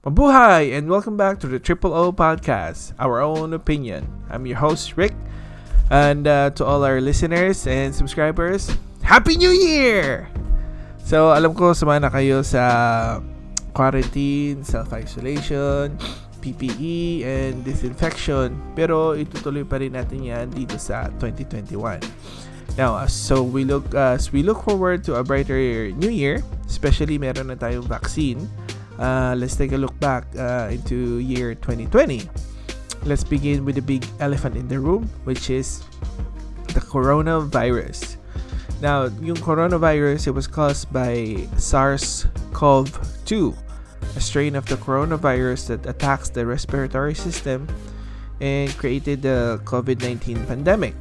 Mabuhay and welcome back to the Triple O Podcast, our own opinion. I'm your host, Rick, and to all our listeners and subscribers, Happy New Year! So, alam ko sumama na kayo sa quarantine, self-isolation, PPE, and disinfection, pero itutuloy pa rin natin yan dito sa 2021. Now, so as we look forward to a brighter new year, especially meron na tayong vaccine. Let's take a look back into year 2020. Let's begin with the big elephant in the room, which is the coronavirus. Now, yung coronavirus, it was caused by SARS-CoV-2, a strain of the coronavirus that attacks the respiratory system and created the COVID-19 pandemic.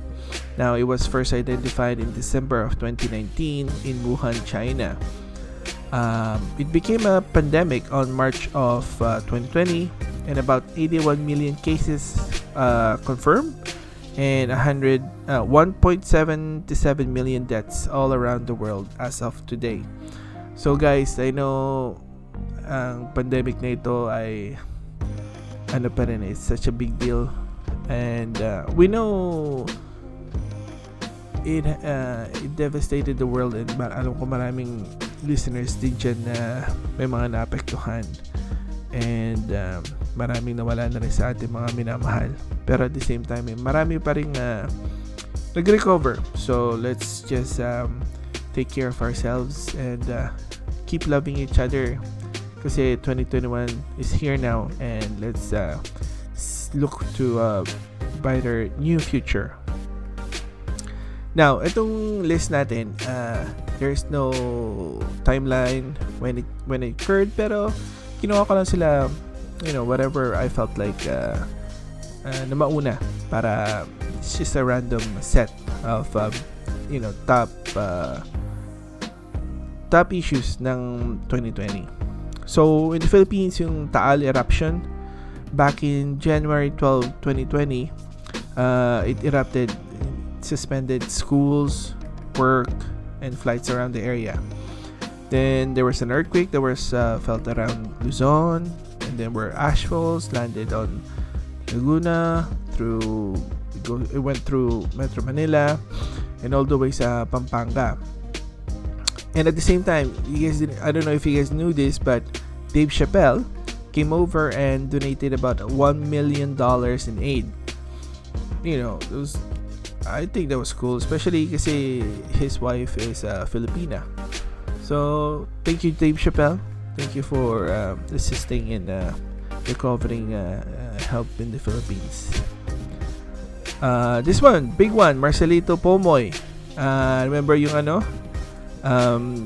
Now, it was first identified in December of 2019 in Wuhan, China. It became a pandemic on March of 2020, and about 81 million cases confirmed and 1.77 million deaths all around the world as of today. So guys, I know ang pandemic na ito ay ano pa rin, it's such a big deal, and we know it devastated the world, and alam ko maraming listeners din dyan na may mga naapektuhan, and maraming nawala na rin sa ating mga minamahal, pero at the same time marami pa rin nag-recover. So let's just take care of ourselves and keep loving each other, kasi 2021 is here now, and let's look to a brighter new future. Now, itong list natin, there's no timeline when it occurred, pero ginawa ko lang sila, whatever I felt like na mauna, para it's just a random set of top issues ng 2020. So in the Philippines, yung Taal eruption back in January 12, 2020, it erupted, suspended schools, work, and flights around the area. Then there was an earthquake that was felt around Luzon, and then where ashfalls landed on Dulgana, it went through Metro Manila and all the way sa Pampanga. And at the same time, I don't know if you guys knew this, but Dave Chappelle came over and donated about $1 million in aid. I think that was cool, especially kasi his wife is Filipina. So, thank you, Dave Chappelle. Thank you for assisting in recovering help in the Philippines. This one, big one, Marcelito Pomoy. Remember yung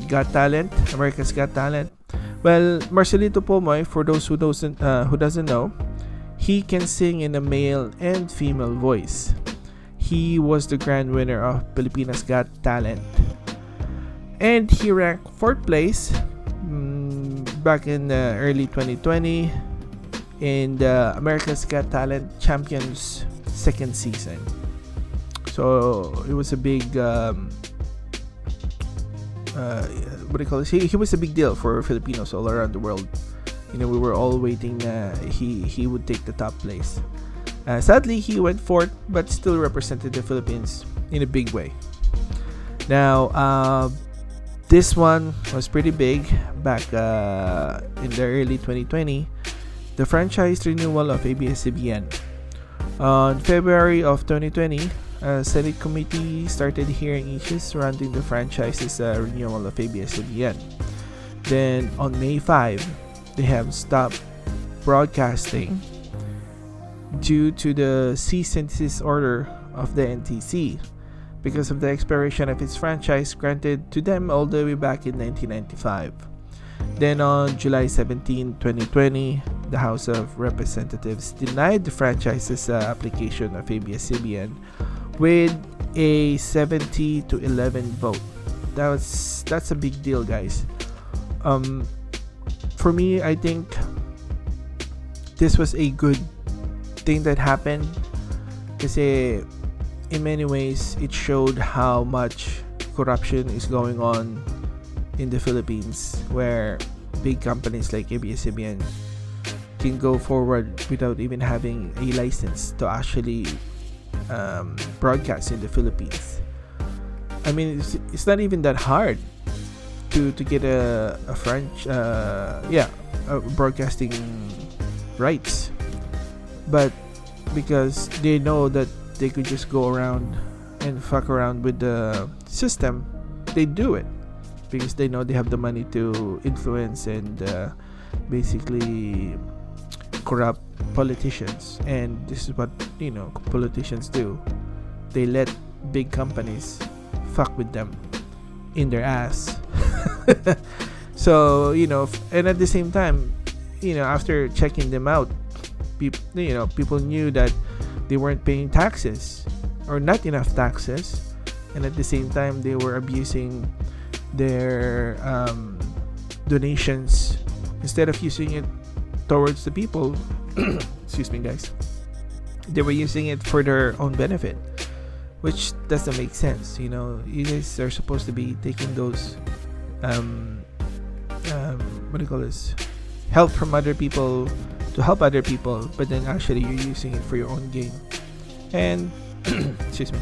Got Talent, America's Got Talent? Well, Marcelito Pomoy, for those who doesn't know, he can sing in a male and female voice. He was the grand winner of Filipinas Got Talent, and he ranked 4th place back in early 2020 in the America's Got Talent Champions 2nd season. So it was a big he was a big deal for Filipinos all around the world. We were all waiting he would take the top place. Sadly, he went 4th, but still represented the Philippines in a big way. Now, this one was pretty big back in the early 2020. The franchise renewal of Abs-Cbn. On February of 2020, a Senate committee started hearing issues surrounding the franchise's renewal of Abs-Cbn. Then, on May 5, they have stopped broadcasting due to the cease and desist order of the NTC because of the expiration of its franchise granted to them all the way back in 1995. Then on July 17, 2020, the House of Representatives denied the franchise's application of Abs-Cbn with a 70-11 vote. That's a big deal, guys. For me, I think this was a good thing that happened, kasi in many ways it showed how much corruption is going on in the Philippines, where big companies like Abs-Cbn can go forward without even having a license to actually broadcast in the Philippines. I mean, it's not even that hard to get a French broadcasting rights, but because they know that they could just go around and fuck around with the system, they do it because they know they have the money to influence and basically corrupt politicians. And this is what politicians do. They let big companies fuck with them in their ass. So and at the same time, after checking them out, people knew that they weren't paying taxes or not enough taxes, and at the same time they were abusing their donations. Instead of using it towards the people, excuse me guys, they were using it for their own benefit, which doesn't make sense. You guys are supposed to be taking those help from other people to help other people, but then actually you're using it for your own gain. And excuse me,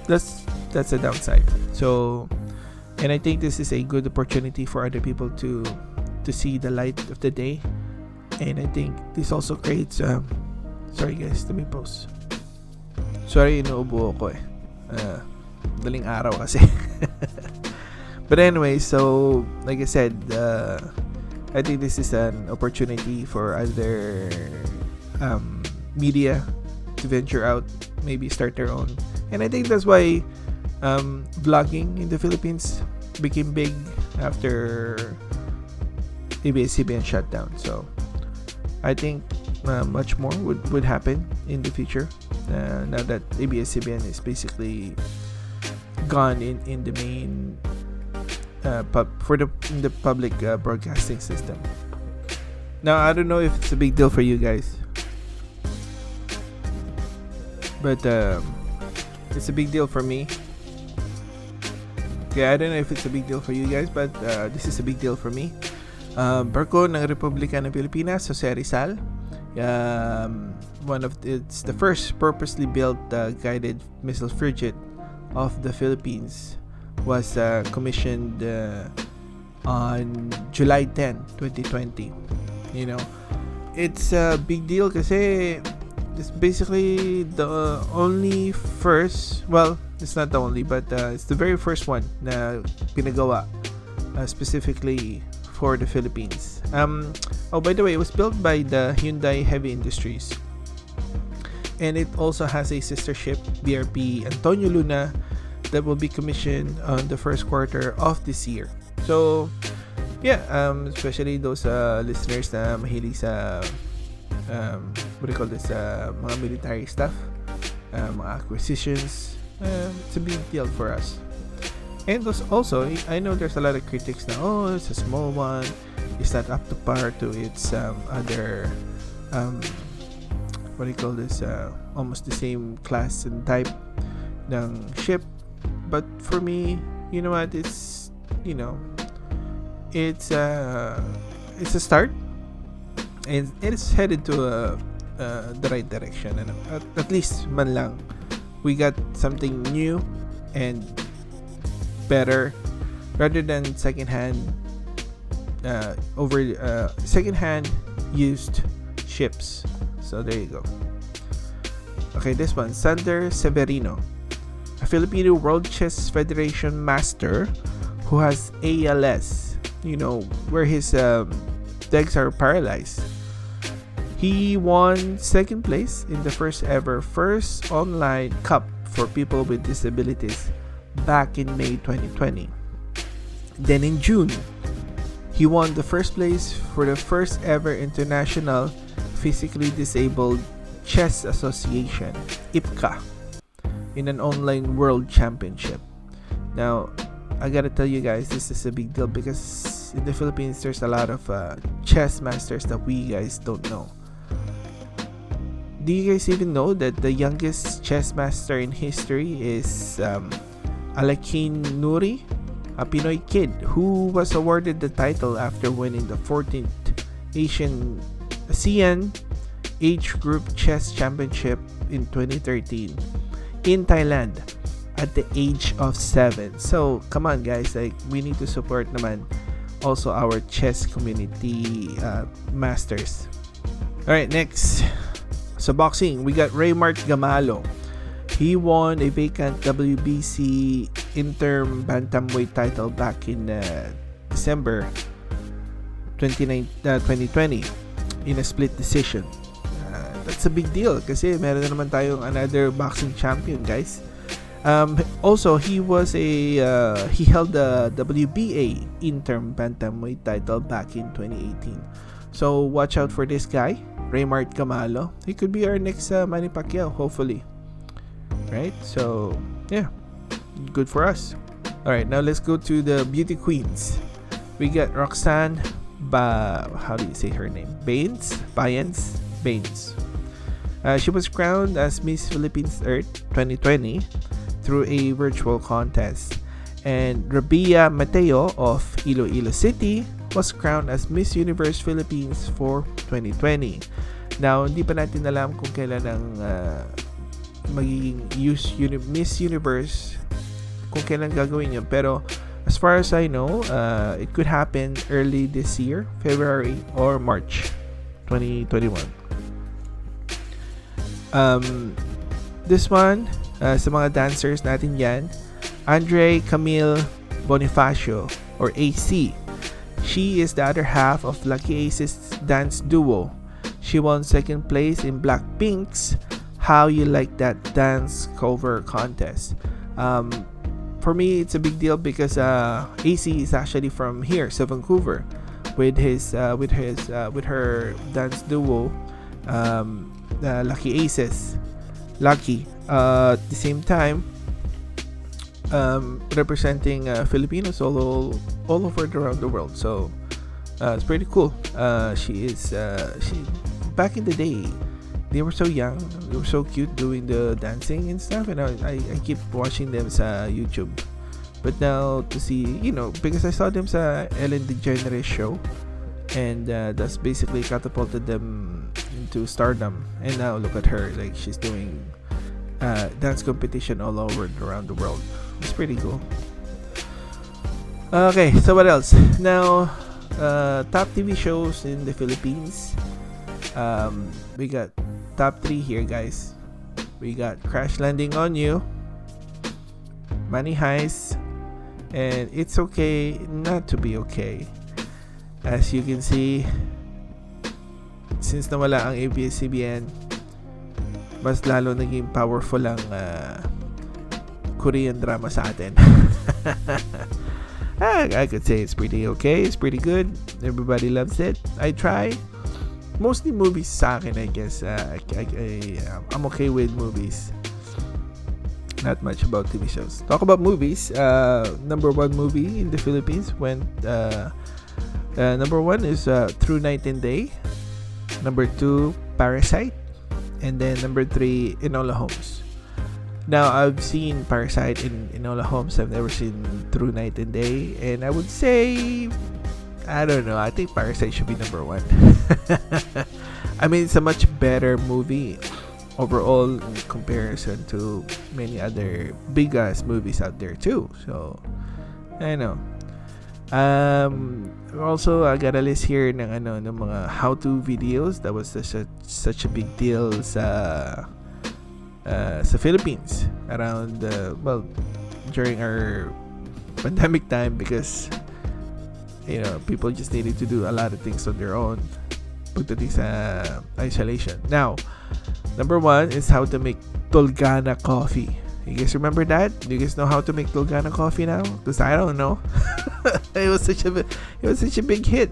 that's a downside. So, and I think this is a good opportunity for other people to see the light of the day. And I think this also creates sorry guys, let me pause. Sorry, inuubo ako daling araw kasi. But anyway, so like I said, I think this is an opportunity for other media to venture out, maybe start their own. And I think that's why vlogging in the Philippines became big after Abs-Cbn shut down. So I think much more would happen in the future now that Abs-Cbn is basically gone in the main in the public broadcasting system. Now I don't know if it's a big deal for you guys, but it's a big deal for me. Okay, I don't know if it's a big deal for you guys, but this is a big deal for me. Barko ng Republika ng Pilipinas, Jose Rizal. It's the first purposely built guided missile frigate of the Philippines. Was commissioned on July 10, 2020. It's a big deal kasi it's basically the only first, well, it's not the only, but it's the very first one na pinagawa specifically for the Philippines. By the way, it was built by the Hyundai Heavy Industries, and it also has a sister ship, BRP Antonio Luna, that will be commissioned on the first quarter of this year. So yeah, especially those listeners na mahilig sa mga military stuff, mga acquisitions, it's a big deal for us. And also, I know there's a lot of critics now. It's a small one, it's not up to par to its other almost the same class and type ng ship. But for me, you know what? It's it's a start, and it's headed to the right direction. And at least man lang, we got something new and better rather than secondhand used ships. So there you go. Okay, this one, Sander Seberino, a Filipino World Chess Federation master who has ALS, where his legs are paralyzed. He won second place in the first online cup for people with disabilities back in May 2020. Then in June, he won the first place for the first ever international physically disabled chess association, IPCA, in an online world championship. Now, I gotta tell you guys, this is a big deal because in the Philippines, there's a lot of chess masters that we guys don't know. Do you guys even know that the youngest chess master in history is Alakin Nuri, a Pinoy kid who was awarded the title after winning the 14th Asian ASEAN Age Group Chess Championship in 2013 in Thailand at the age of 7. So come on guys, like we need to support naman also our chess community masters. Alright, next. So boxing, we got Raymart Camalo. He won a vacant WBC interim bantamweight title back in December 2020 in a split decision. That's a big deal kasi meron na naman tayong another boxing champion, guys. Also, he held the WBA interim bantamweight title back in 2018. So watch out for this guy, Raymart Camalo. He could be our next Manny Pacquiao, hopefully. Right? So yeah, good for us. All right, now let's go to the beauty queens. We got Roxanne how do you say her name? Baines. She was crowned as Miss Philippines Earth 2020 through a virtual contest. And Rabia Mateo of Iloilo City was crowned as Miss Universe Philippines for 2020. Now, hindi pa natin alam kung kailan ang magiging Miss Universe, kung kailan gagawin yun. Pero as far as I know, it could happen early this year, February or March 2021. This one, sa mga dancers natin yan, Andre Camille Bonifacio or AC. She is the other half of Lucky Ace's dance duo. She won second place in Blackpink's How You Like That dance cover contest. For me, it's a big deal because AC is actually from here, sa Vancouver, with her dance duo, Lucky Aces. Lucky. At the same time, representing Filipinos all over around the world. So it's pretty cool. She back in the day, they were so young, they were so cute doing the dancing and stuff, and I keep watching them sa YouTube. But now to see, because I saw them sa Ellen DeGeneres show, and that's basically catapulted them into stardom. And now look at her, like she's doing dance competition all over around the world. It's pretty cool. Okay, so what else? Now, top TV shows in the Philippines. We got top 3 here, guys. We got Crash Landing on You, Money Heist, and It's Okay Not to Be Okay. As you can see, since nawala ang Abs-Cbn, mas lalo naging powerful ang Korean drama sa atin. I could say it's pretty okay. It's pretty good. Everybody loves it. I try. Mostly movies sa akin, I guess. I'm okay with movies. Not much about TV shows. Talk about movies. Number 1 movie in the Philippines went... number 1 is Through Night and Day. Number 2, Parasite. And then number 3, Enola Holmes. Now, I've seen Parasite in Enola Holmes. I've never seen Through Night and Day. And I would say, I don't know, I think Parasite should be number 1. I mean, it's a much better movie overall in comparison to many other big-ass movies out there too. So, I know. Also, I got a list here ng mga how-to videos that was such a big deal sa Philippines around during our pandemic time, because people just needed to do a lot of things on their own pagdating sa isolation. Now, number 1 is how to make Dulgana coffee. You guys remember that? Do you guys know how to make Dulgana coffee now? Because I don't know. It was such a big hit.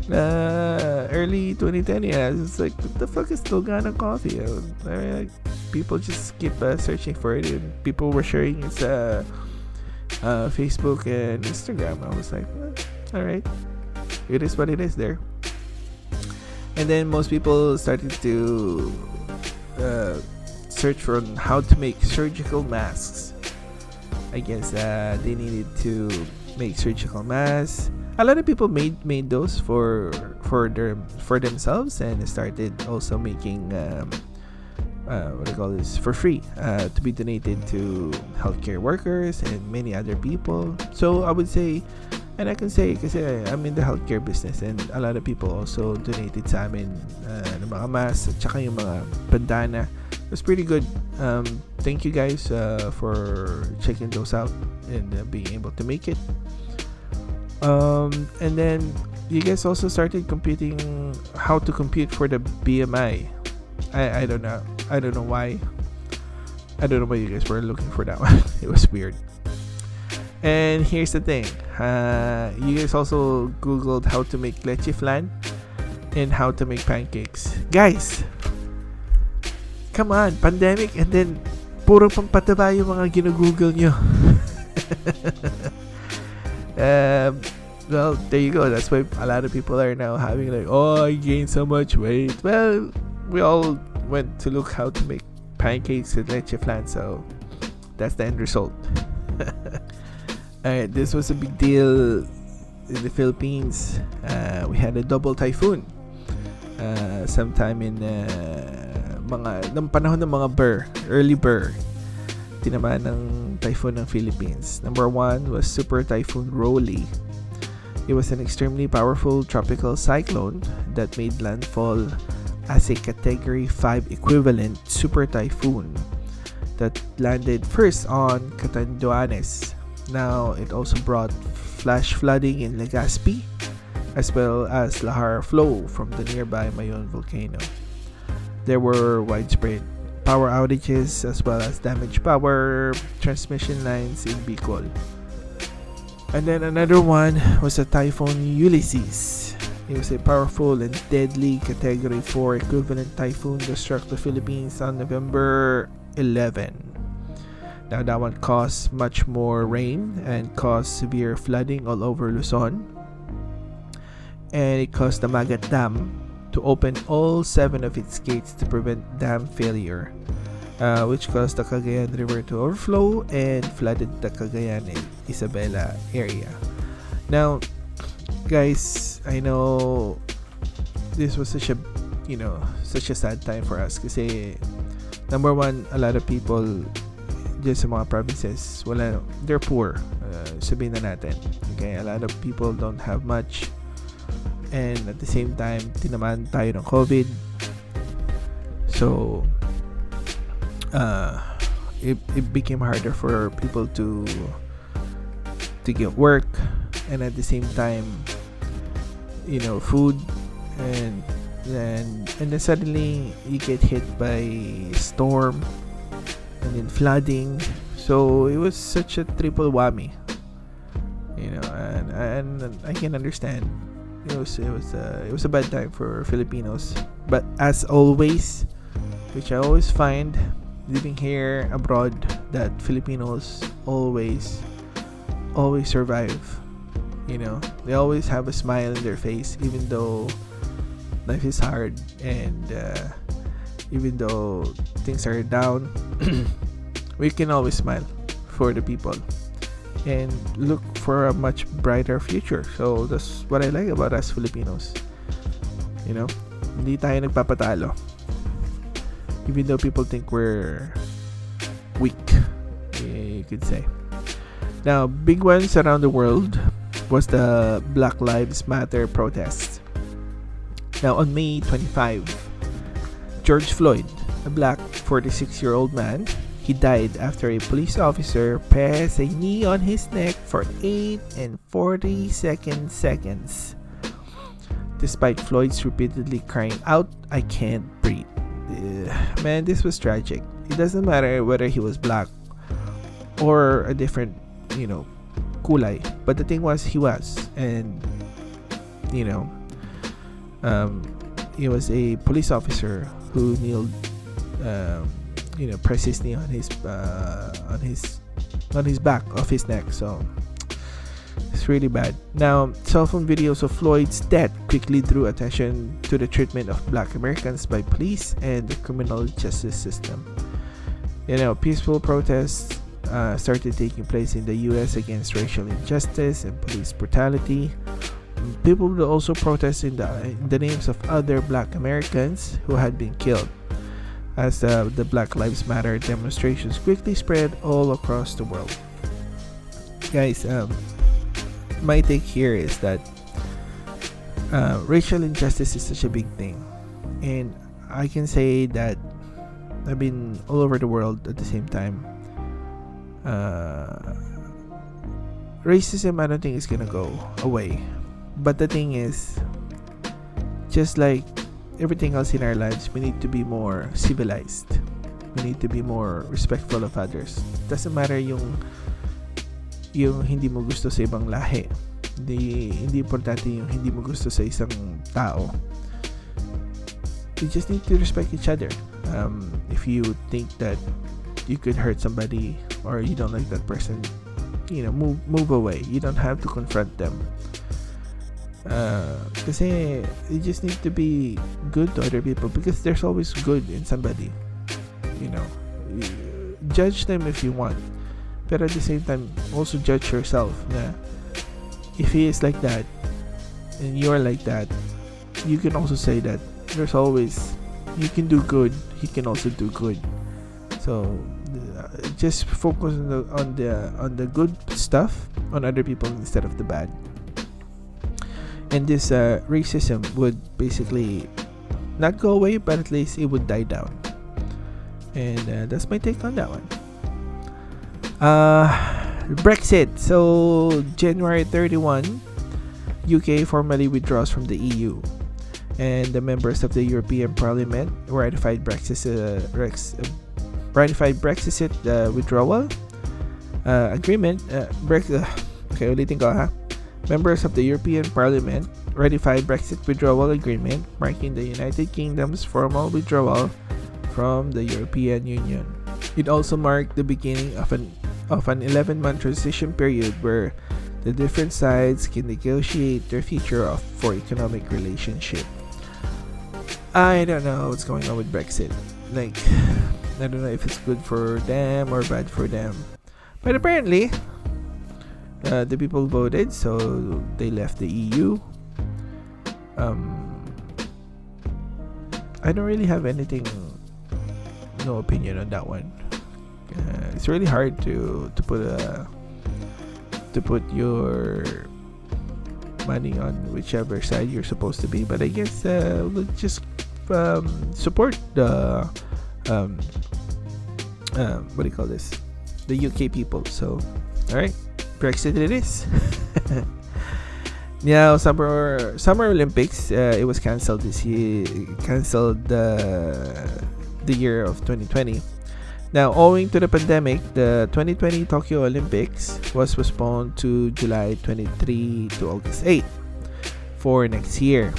Early 2010, yeah. It's like, what the fuck is Dulgana coffee? People just keep searching for it, and people were sharing it Facebook and Instagram. I was like, alright, it is what it is there. And then most people started to search for how to make surgical masks. I guess they needed to make surgical masks. a lot of people made those for themselves, and started also making what do you call this, for free, to be donated to healthcare workers and many other people. So I would say, and I can say kasi I'm in the healthcare business, and a lot of people also donated sa amin ng mga masks at saka yung mga bandana. It was pretty good. Thank you guys for checking those out and being able to make it. And then you guys also started computing how to compute for the BMI. I don't know. I don't know why. I don't know why you guys were looking for that one. It was weird. And here's the thing. You guys also Googled how to make leche flan and how to make pancakes. Guys, come on, pandemic, and then puro pampataba yung mga ginugoogle nyo. Well, there you go. That's why a lot of people are now having like, oh, I gained so much weight. Well, we all went to look how to make pancakes and leche flan, so that's the end result. Alright, this was a big deal in the Philippines. We had a double typhoon sometime in ng panahon ng mga early Burr, tinamaan ng typhoon ng Philippines. Number 1 was Super Typhoon Rolly. It was an extremely powerful tropical cyclone that made landfall as a Category 5 equivalent super typhoon that landed first on Catanduanes. Now, it also brought flash flooding in Legazpi, as well as lahar flow from the nearby Mayon volcano. There were widespread power outages as well as damaged power transmission lines in Bicol. And then another one was a Typhoon Ulysses. It was a powerful and deadly Category 4 equivalent typhoon that struck the Philippines on November 11. Now that one caused much more rain and caused severe flooding all over Luzon. And it caused the Magat Dam to open all 7 of its gates to prevent dam failure, which caused the Cagayan River to overflow and flooded the Cagayan and Isabela area. Now, guys, I know this was such a sad time for us kasi number 1, a lot of people just sa mga provinces, they're poor, sabihin na natin. Okay, a lot of people don't have much, and at the same time tinamaan tayo ng COVID, so it became harder for people to get work, and at the same time, food, and then suddenly you get hit by storm and then flooding. So it was such a triple whammy, and I can understand. It was a bad time for Filipinos, but as always, which I always find living here abroad, that Filipinos always survive. They always have a smile in their face, even though life is hard, and even though things are down, we can always smile for the people and look for a much brighter future. So that's what I like about us Filipinos. Hindi tayo nagpapatalo, even though people think we're weak, you could say. Now, big ones around the world was the Black Lives Matter protests. Now, on May 25, George Floyd, a black 46-year-old man, he died after a police officer pressed a knee on his neck for 8 and 40 seconds. Despite Floyd's repeatedly crying out, "I can't breathe." Man, this was tragic. It doesn't matter whether he was black or a different, kulay. But the thing was, he was. And, he was a police officer who kneeled, pressed his knee on his back of his neck. So it's really bad. Now, cell phone videos of Floyd's death quickly drew attention to the treatment of black Americans by police and the criminal justice system. Peaceful protests started taking place in the US against racial injustice and police brutality. People would also protest in the names of other Black Americans who had been killed, as the Black Lives Matter demonstrations quickly spread all across the world. Guys, my take here is that racial injustice is such a big thing, and I can say that I've been all over the world at the same time. Racism, I don't think is gonna go away, but the thing is, just like everything else in our lives, we need to be more civilized. We need to be more respectful of others. Doesn't matter yung hindi mo gusto sa ibang lahi. Hindi importante yung hindi mo gusto sa isang tao. You just need to respect each other. If you think that you could hurt somebody or you don't like that person, move away. You don't have to confront them. Kasi you just need to be good to other people, because there's always good in somebody. Judge them if you want, but at the same time also judge yourself na if he is like that and you're like that, you can also say that there's always, you can do good, he can also do good. So just focus on the good stuff on other people instead of the bad. And this racism would basically not go away, but at least it would die down. And that's my take on that one. Brexit. So January 31, UK formally withdraws from the EU, and the members of the European Parliament ratified Brexit withdrawal agreement. Okay, ulitin ko ha. Members of the European Parliament ratified Brexit withdrawal agreement, marking the United Kingdom's formal withdrawal from the European Union. It also marked the beginning of an 11-month transition period where the different sides can negotiate their future for economic relationship. I don't know what's going on with Brexit. Like, I don't know if it's good for them or bad for them. But apparently, the people voted, so they left the EU. I don't really have no opinion on that one. It's really hard to put your money on whichever side you're supposed to be, but I guess we'll just support the what do you call this? The UK people. So, all right, Brexit it is. Now, Summer Olympics, it was cancelled this year. Cancelled the year of 2020. Now, owing to the pandemic, the 2020 Tokyo Olympics was postponed to July 23 to August 8 for next year.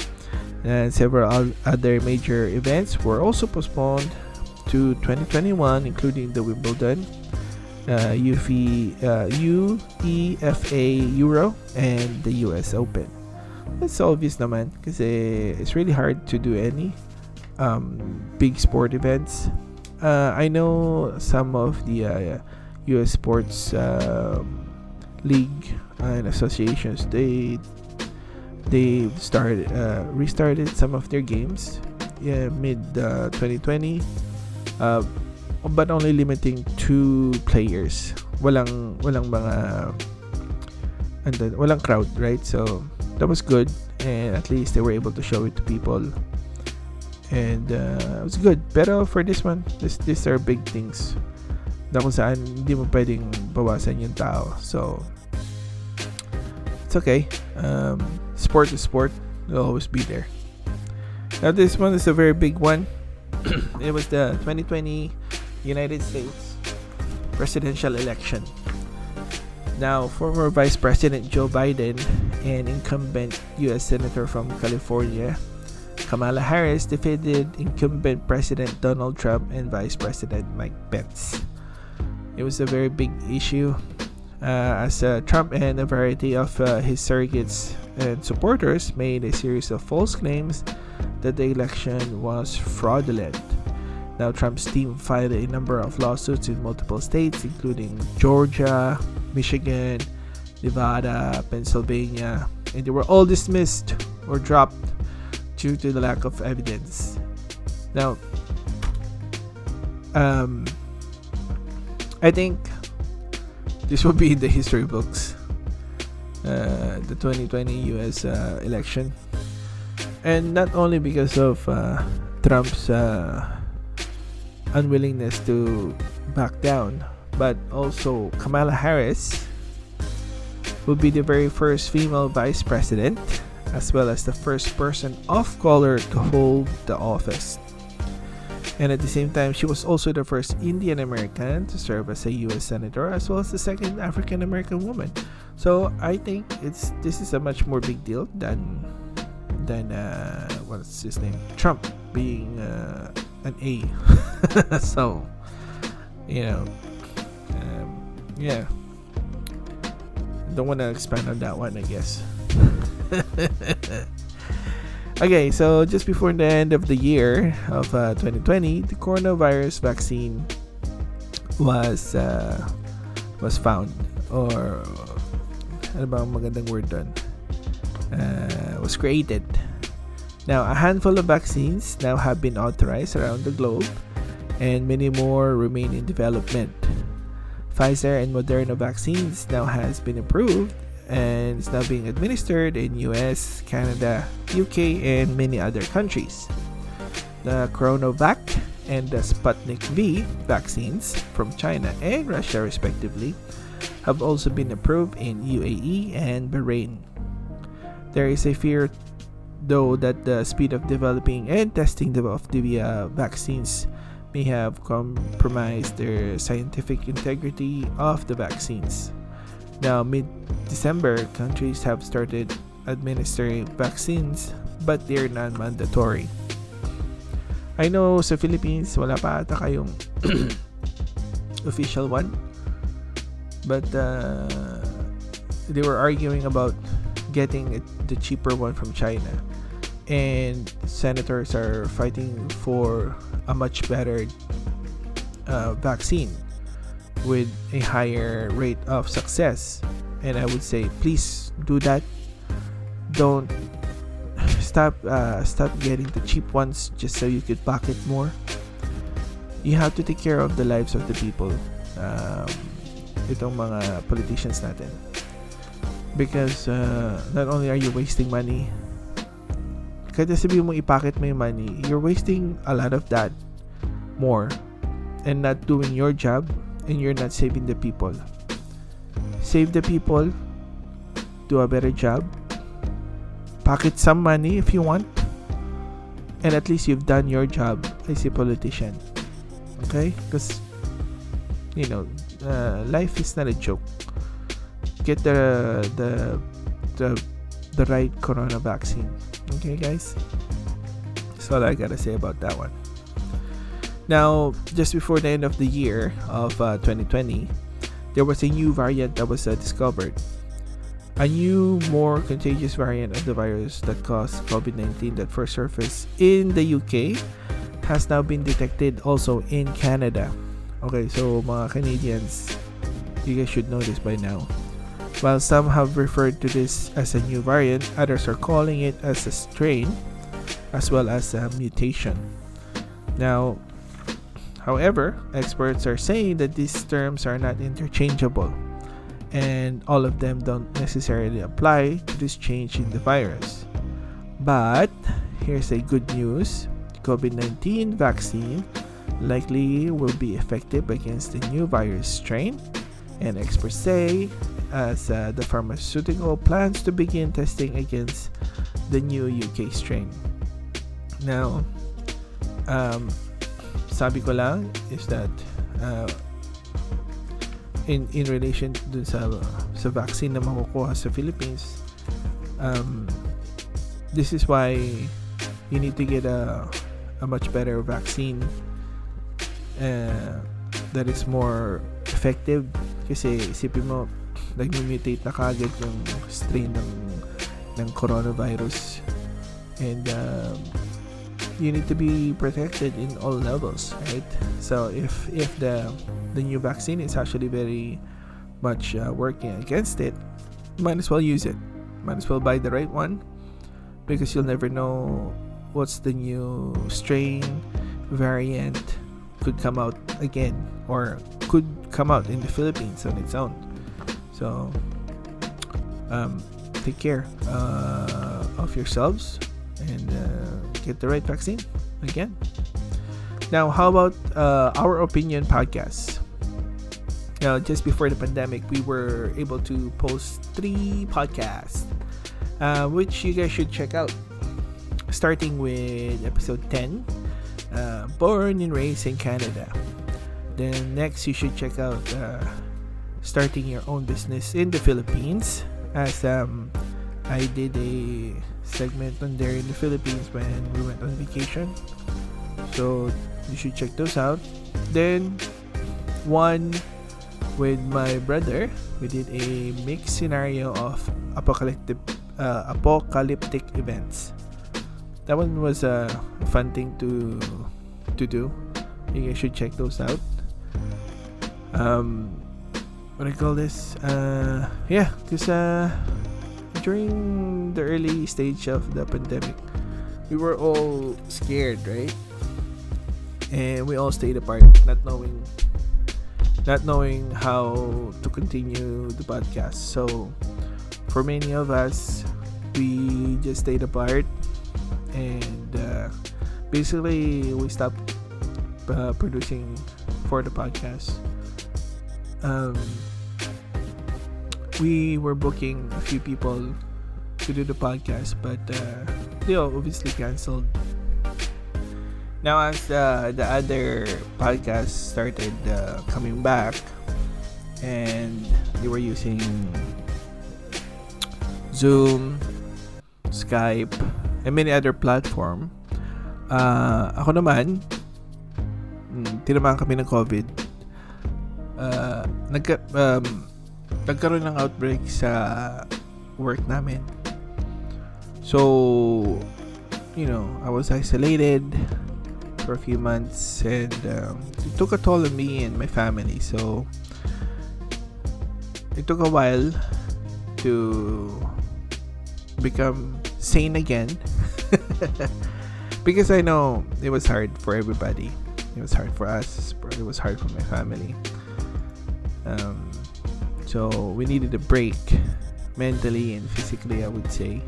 And several other major events were also postponed to 2021, including the Wimbledon, UEFA Euro, and the US Open. That's obvious naman kasi it's really hard to do any big sport events. I know some of the US sports league and associations, they restarted some of their games mid 2020, but only limiting 2 players. Walang crowd, right? So that was good, and at least they were able to show it to people, and it was good. Pero for this one, these are big things na kung saan hindi mo pwedeng bawasan yung tao. So it's okay. Sport is sport. It'll always be there. Now this one is a very big one. It was the 2020 United States presidential election. Now, former Vice President Joe Biden and incumbent U.S. Senator from California, Kamala Harris, defeated incumbent President Donald Trump and Vice President Mike Pence. It was a very big issue as Trump and a variety of his surrogates and supporters made a series of false claims that the election was fraudulent. Now, Trump's team filed a number of lawsuits in multiple states, including Georgia, Michigan, Nevada, Pennsylvania, and they were all dismissed or dropped due to the lack of evidence. Now, I think this will be in the history books, the 2020 US election, and not only because of Trump's unwillingness to back down, but also Kamala Harris will be the very first female vice president, as well as the first person of color to hold the office. And at the same time, she was also the first Indian American to serve as a U.S. senator, as well as the second African American woman. So I think this is a much more big deal than what's his name, Trump being an A. So yeah. Don't want to expand on that one, I guess. Okay, so just before the end of the year of 2020, the coronavirus vaccine was found, or ano ba ang magandang word doon? Was created. Now, a handful of vaccines now have been authorized around the globe, and many more remain in development. Pfizer and Moderna vaccines now has been approved and is now being administered in US, Canada, UK, and many other countries. The Coronavac and the Sputnik V vaccines from China and Russia respectively have also been approved in UAE and Bahrain. There is a fear though that the speed of developing and testing of the vaccines may have compromised their scientific integrity of the vaccines. Now, mid-December, countries have started administering vaccines, but they're non-mandatory. I know sa Philippines, wala pa ata kayong official one, but they were arguing about getting the cheaper one from China, and senators are fighting for a much better vaccine with a higher rate of success. And I would say, please do that. Don't stop getting the cheap ones just so you could pocket more. You have to take care of the lives of the people, itong mga politicians natin, because not only are you wasting money, kada sabi mo i-pocket mo yung money, you're wasting a lot of that more and not doing your job, and you're not saving the people. Save the people, do a better job, pocket some money if you want, and at least you've done your job as a politician. Okay? Because life is not a joke. Get the right corona vaccine. Okay, guys? That's all I gotta say about that one. Now, just before the end of the year of 2020, there was a new variant that was discovered. A new, more contagious variant of the virus that caused COVID-19 that first surfaced in the UK has now been detected also in Canada. Okay, so mga Canadians, you guys should know this by now. While some have referred to this as a new variant, others are calling it as a strain as well as a mutation. Now, however, experts are saying that these terms are not interchangeable, and all of them don't necessarily apply to this change in the virus. But here's a good news. COVID-19 vaccine likely will be effective against the new virus strain, and experts say as the pharmaceutical plans to begin testing against the new UK strain. Now, sabi ko lang is that in relation dun sa vaccine na makukuha sa Philippines, this is why you need to get a much better vaccine that is more effective, kasi isipin mo nag-mutate na kagad yung strain ng coronavirus, and you need to be protected in all levels, right? So if the new vaccine is actually very much working against it, might as well use it. might as well buy the right one, because you'll never know what's the new strain variant could come out again, or could come out in the Philippines on its own. So take care of yourselves and get the right vaccine again. Now, how about our opinion podcast? Now, just before the pandemic, we were able to post 3 podcasts, which you guys should check out. Starting with episode 10, Born and Raised in Canada. Then next, you should check out Starting Your Own Business in the Philippines, as I did a segment on there in the Philippines when we went on vacation. So you should check those out. Then one with my brother, we did a mixed scenario of apocalyptic events. That one was a fun thing to do. You guys should check those out. What I call this? Because during the early stage of the pandemic, we were all scared, right? And we all stayed apart, not knowing how to continue the podcast. So for many of us, we just stayed apart, and basically we stopped producing for the podcast. We were booking a few people to do the podcast, but they obviously canceled. Now, as the other podcasts started coming back, and they were using Zoom, Skype, and many other platform, ako naman, tinamaan kami ng COVID. Nagkaroon ng outbreak sa work namin. So, I was isolated for a few months, and it took a toll on me and my family. So it took a while to become sane again. Because I know it was hard for everybody. It was hard for us. It was hard for my family. So we needed a break, mentally and physically, I would say.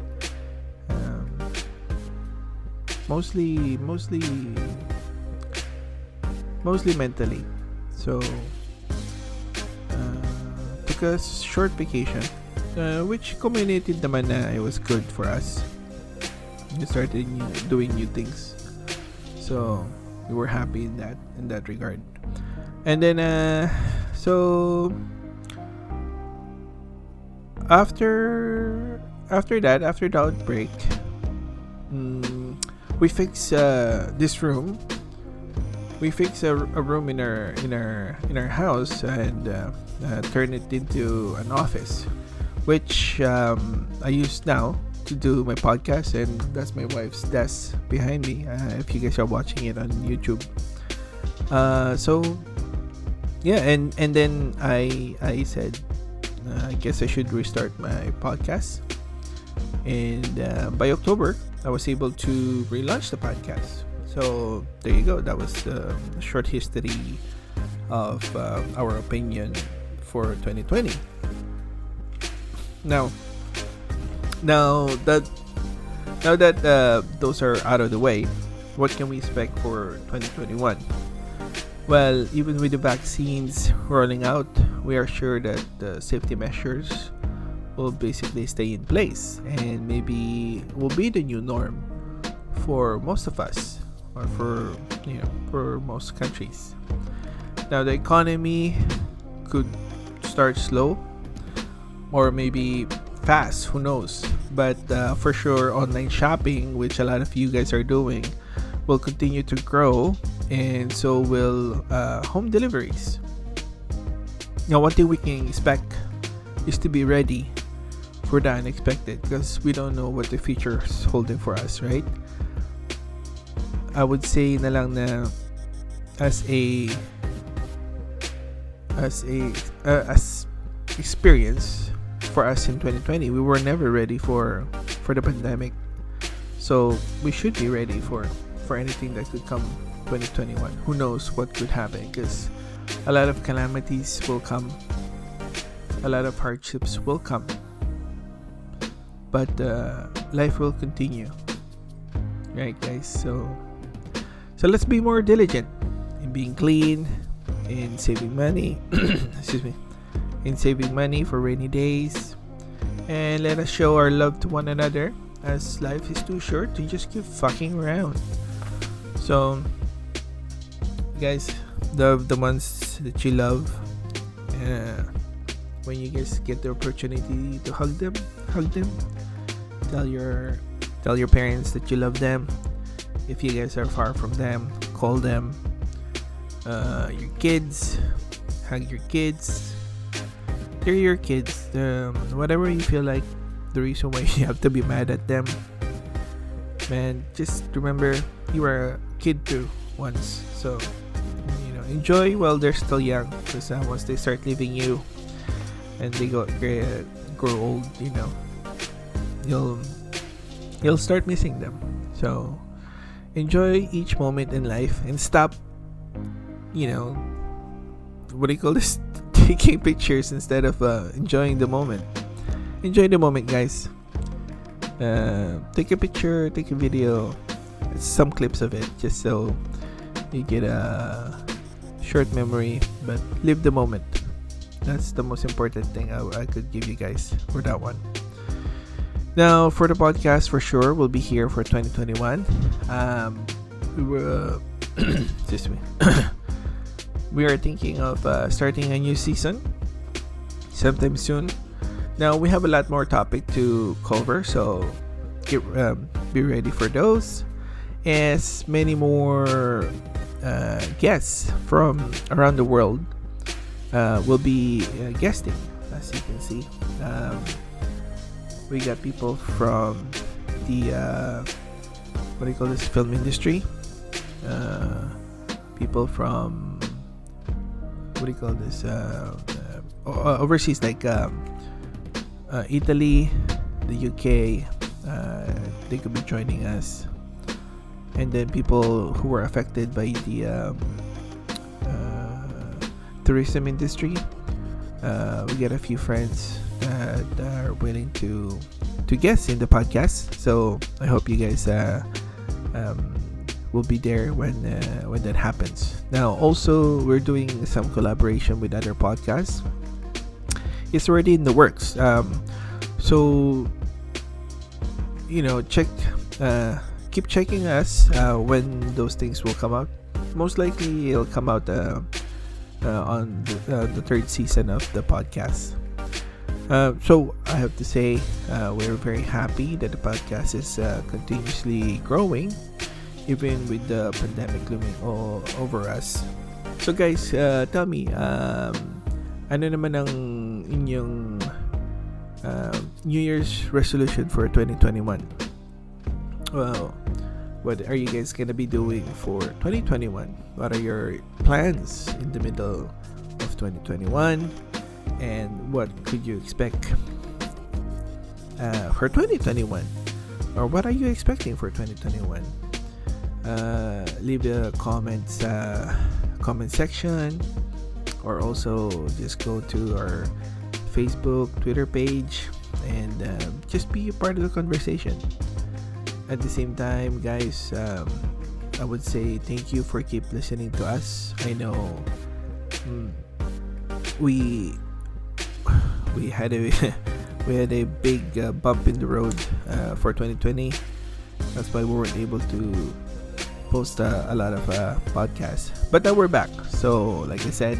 Mostly mentally. So took a short vacation, which culminated naman na it was good for us. We started doing new things, so we were happy in that regard. And then so after the outbreak, we fixed this room. We fixed a room in our house, and turned it into an office, which I use now to do my podcast, and that's my wife's desk behind me. If you guys are watching it on YouTube, so yeah, and then I said, I guess I should restart my podcast, and by October, I was able to relaunch the podcast. So there you go. That was the short history of our opinion for 2020. Now that those are out of the way, what can we expect for 2021? Well, even with the vaccines rolling out, we are sure that the safety measures will basically stay in place, and maybe will be the new norm for most of us, or for most countries. Now, the economy could start slow, or maybe fast, who knows, but for sure online shopping, which a lot of you guys are doing, will continue to grow, and so will home deliveries. Now, one thing we can expect is to be ready for the unexpected, because we don't know what the future is holding for us, right? I would say na lang na as experience, for us in 2020. We were never ready for the pandemic, so we should be ready for anything that could come 2021. Who knows what could happen, because a lot of calamities will come, a lot of hardships will come, but life will continue, right, guys? So let's be more diligent in being clean, in saving money excuse me, in saving money for rainy days, and let us show our love to one another, as life is too short to just keep fucking around. So guys, love the ones that you love. When you guys get the opportunity to hug them. Tell your parents that you love them. If you guys are far from them, call them. Your kids, hug your kids. They're your kids. Whatever you feel like the reason why you have to be mad at them, man, just remember you were a kid too once. So enjoy while they're still young, because once they start leaving you and they grow old, you'll start missing them. So enjoy each moment in life and stop, what do you call this, taking pictures instead of enjoying the moment. Enjoy the moment, guys. Take a picture, take a video, some clips of it, just so you get a short memory, but live the moment. That's the most important thing I could give you guys for that one. Now, for the podcast, for sure, we'll be here for 2021. We were excuse me. We are thinking of starting a new season sometime soon. Now, we have a lot more topic to cover, so be ready for those. As many more guests from around the world will be guesting, as you can see. We got people from the what do you call this, film industry, people from what do you call this, overseas, like Italy, the UK. They could be joining us, and then people who were affected by the tourism industry. We get a few friends that are willing to guest in the podcast, so I hope you guys will be there when that happens. Now, also, we're doing some collaboration with other podcasts. It's already in the works, so keep checking us when those things will come out. Most likely it'll come out on the third season of the podcast. So I have to say, we're very happy that the podcast is continuously growing, even with the pandemic looming all over us. So guys, tell me, ano naman ang inyong New Year's resolution for 2021? Well, what are you guys gonna be doing for 2021? What are your plans in the middle of 2021? And what could you expect for 2021? Or what are you expecting for 2021? Leave the comments comment section, or also just go to our Facebook, Twitter page, and just be a part of the conversation. At the same time, guys, I would say thank you for keep listening to us. I know we had a big bump in the road for 2020. That's why we weren't able to post a lot of podcasts. But now we're back. So, like I said,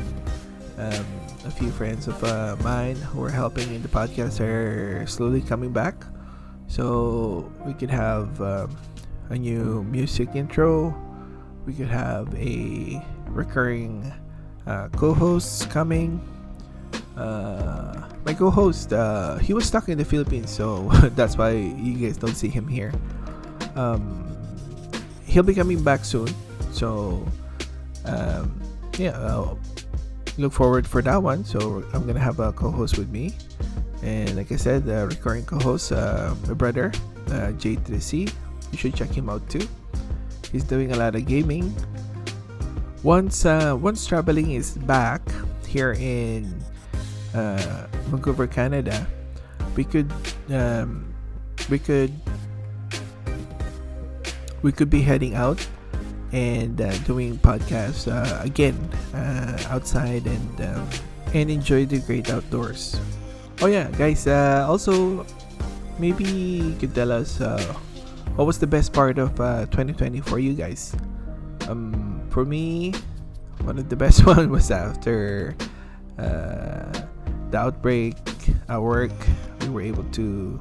a few friends of mine who are helping in the podcast are slowly coming back. So we could have a new music intro. We could have a recurring co-host coming. My co-host, he was stuck in the Philippines, so that's why you guys don't see him here. He'll be coming back soon, so look forward for that one. So I'm gonna have a co-host with me, And like I said, recurring co-host, my brother, J3C. You should check him out too. He's doing a lot of gaming. Once traveling is back here in Vancouver, Canada, we could be heading out and doing podcasts again outside and enjoy the great outdoors. Oh yeah, guys. Also, maybe you could tell us what was the best part of 2020 for you guys. For me, one of the best one was after the outbreak at work. We were able to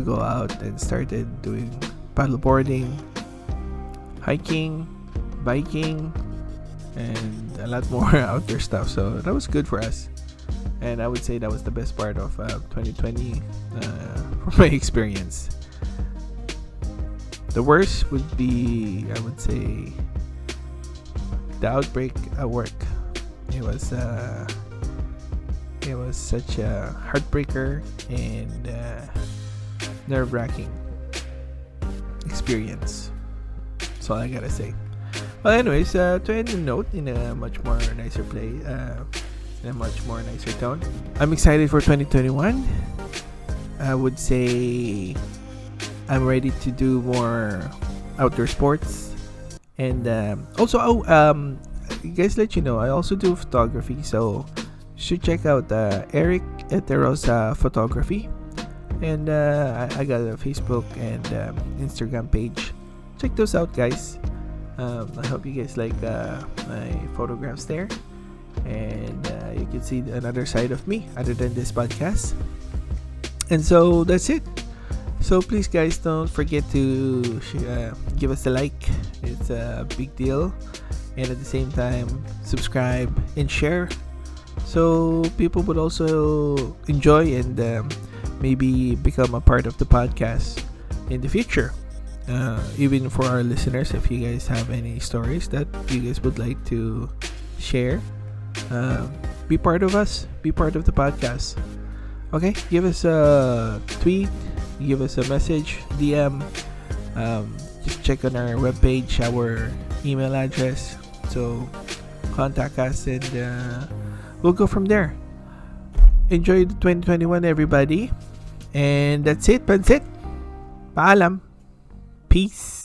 go out and started doing paddleboarding, hiking, biking, and a lot more outdoor stuff. So that was good for us, and I would say that was the best part of 2020 from my experience. The worst would be, I would say, the outbreak at work. It was such a heartbreaker and nerve-wracking experience. That's all I gotta say. Well, anyways, to end the note in a much more nicer in a much more nicer tone, I'm excited for 2021. I would say I'm ready to do more outdoor sports, and also, guys, let you know, I also do photography, so you should check out Eric Etero's photography, and I got a Facebook and Instagram page. Check those out, guys. I hope you guys like my photographs there, and you can see another side of me other than this podcast. And so that's it. So please, guys, don't forget to give us a like. It's a big deal. And at the same time, subscribe and share, so people would also enjoy and maybe become a part of the podcast in the future. Even for our listeners, if you guys have any stories that you guys would like to share, be part of us, be part of the podcast. Okay, give us a tweet, give us a message, DM, just check on our webpage, our email address, so contact us, and we'll go from there. Enjoy the 2021, everybody, and that's it. Paalam. Peace.